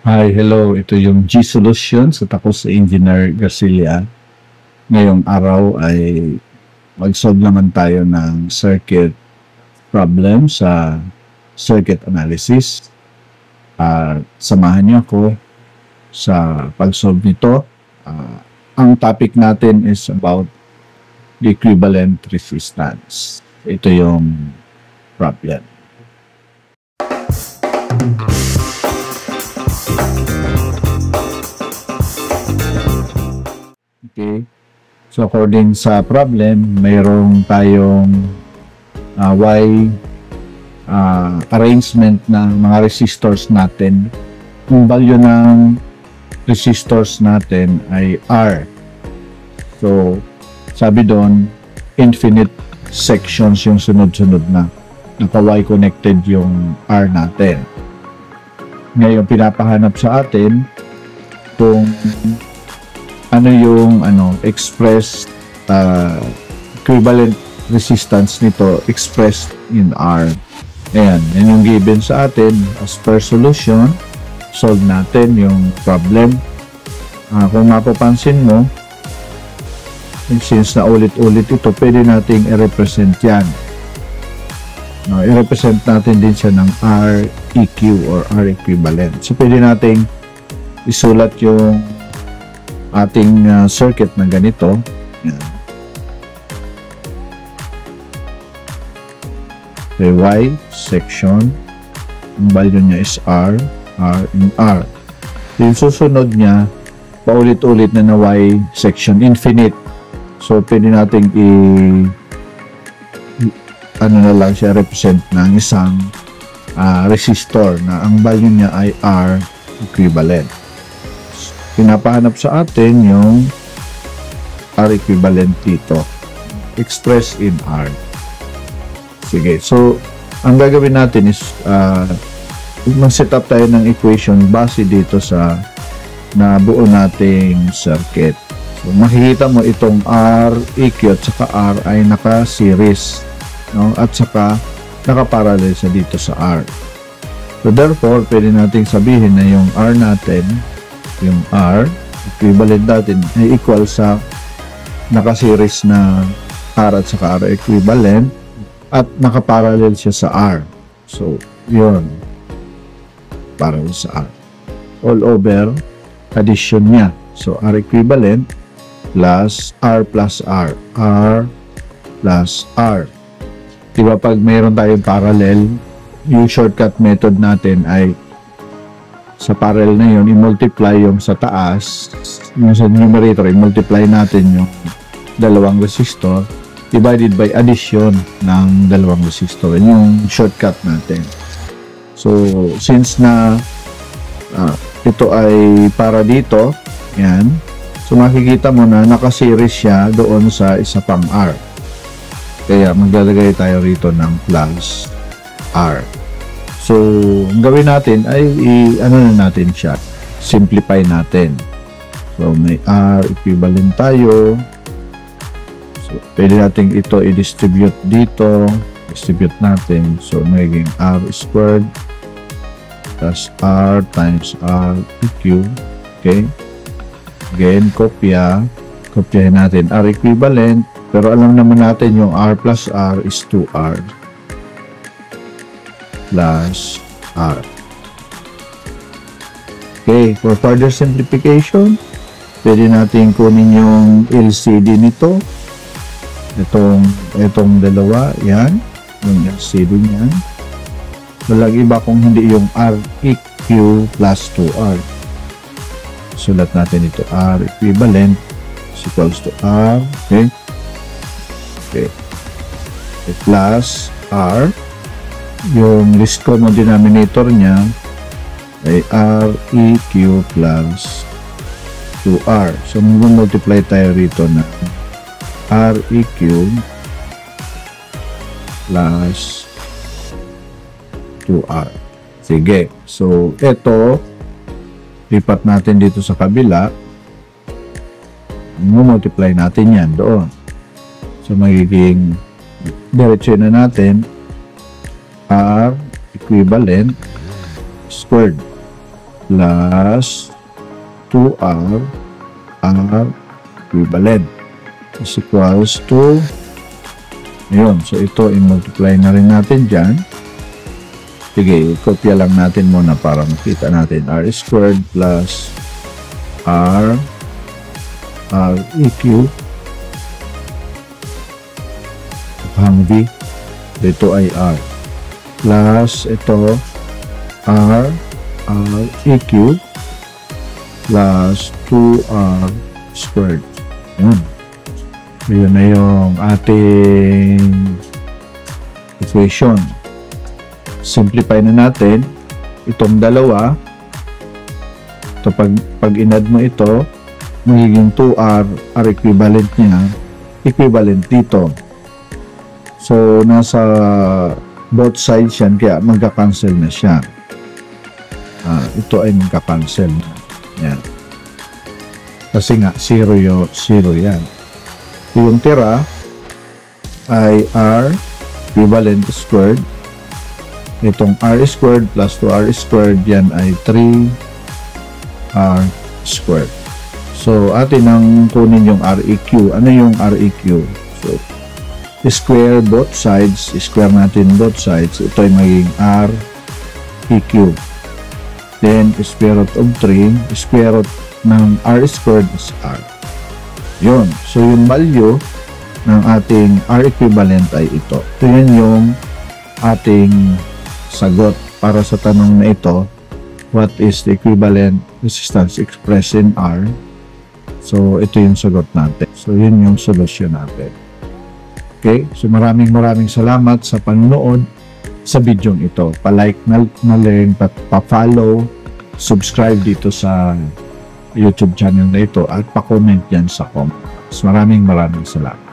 Hi, hello. Ito yung G Solutions at ako si Engineer Garcilia. Ngayong araw ay mag-solve naman tayo ng circuit problem sa circuit analysis. Samahan niyo ako sa pag-solve nito. Ang topic natin is about the equivalent resistance. Ito yung problem. Okay. So according sa problem, mayroong tayong Y arrangement ng mga resistors natin. Yung value ng resistors natin ay R. So sabi doon, infinite sections yung sunod-sunod na. Naka-Y connected yung R natin. Ngayon, pinapahanap sa atin kung ano yung expressed equivalent resistance nito expressed in R. Ayan, yan yung given sa atin as per solution. Solve natin yung problem. Kung mapapansin mo, since na ulit-ulit ito, pwede nating i-represent yan. I-represent natin din siya ng Req or R equivalent. So, pwede nating isulat yung ating circuit na ganito. Yan. Okay, Y section. Ang value niya is R, R, and R. Yung susunod niya, paulit-ulit na Y section, infinite. So, pwede nating na lang siya represent ng isang resistor na ang value niya ay R equivalent. Pinapahanap sa atin yung R equivalent dito. Expressed in R. Sige. So, ang gagawin natin is mag-set up tayo ng equation base dito sa nabuo nating circuit. So, makikita mo itong Req at saka R ay naka-series. No? At saka naka-parallel sa dito sa R. So, therefore, pwede nating sabihin na yung R natin, yung R equivalent natin ay equal sa naka-series na R at saka R equivalent at naka-parallel siya sa R. So, yun. Parallel sa R. All over addition niya. So, R equivalent plus R plus R. R plus R. Diba pag mayroon tayong parallel, yung shortcut method natin ay sa parallel na yun, i-multiply yung sa taas, yung sa numerator, i-multiply natin yung dalawang resistor divided by addition ng dalawang resistor. Yun yung shortcut natin. So, since na ito ay para dito, yan, so makikita mo na nakaseries siya doon sa isa pang R. Kaya maglalagay tayo rito ng plus R. So, ang gawin natin ay na natin siya. Simplify natin. So, may R equivalent tayo. So, pwede natin ito i-distribute dito. Distribute natin. So, magiging R squared plus R times R EQ. Okay? Again, kopya. Kopyahin natin R equivalent. Pero alam naman natin yung R plus R is 2R. Plus R. Okay, for further simplification, pwede natin kunin yung LCD nito. Itong dalawa, yan. Yung LCD niyan. Walang iba kung hindi yung Req plus 2R. Sulat natin ito. R equivalent is equals to R. Okay. Okay. Plus R. Yung least common denominator niya ay Req plus 2R. So, mag-multiply tayo rito na Req plus 2R. Sige. So, ito, lipat natin dito sa kabila. Multiply natin yan doon. So, magiging diretso na natin R equivalent squared plus 2R R equivalent is equals to, ayun, so ito i-multiply na rin natin dyan. Sige, kopya lang natin muna para makita natin. R squared plus R EQ hang V, dito ay R plus ito R EQ plus 2R squared. Yun na yung ating equation. Simplify na natin itong dalawa. So, pag in-add mo ito, magiging 2R, R equivalent niya, equivalent dito. So, nasa both sides yan, kaya magka-cancel na siya. Ito ay magka-cancel na. Yan. Kasi nga, 0 yan. Yung tira ay R equivalent squared. Itong R squared plus 2R squared, yan ay 3R squared. So, atin ang kunin yung REQ. Ano yung REQ? So, square both sides. Square natin both sides. Ito ay magiging REQ. Then, square root of 3. Square root ng R squared is R. Yun. So, yung value ng ating R equivalent ay ito. So, yan yung ating sagot para sa tanong na ito. What is the equivalent resistance expressed in R? So, ito yung sagot natin. So, yun yung solusyon natin. Okay? So, maraming salamat sa panonood sa video ito. Pa-like na rin, pa-follow, subscribe dito sa YouTube channel na ito at pa-comment yan sa comments. Maraming salamat.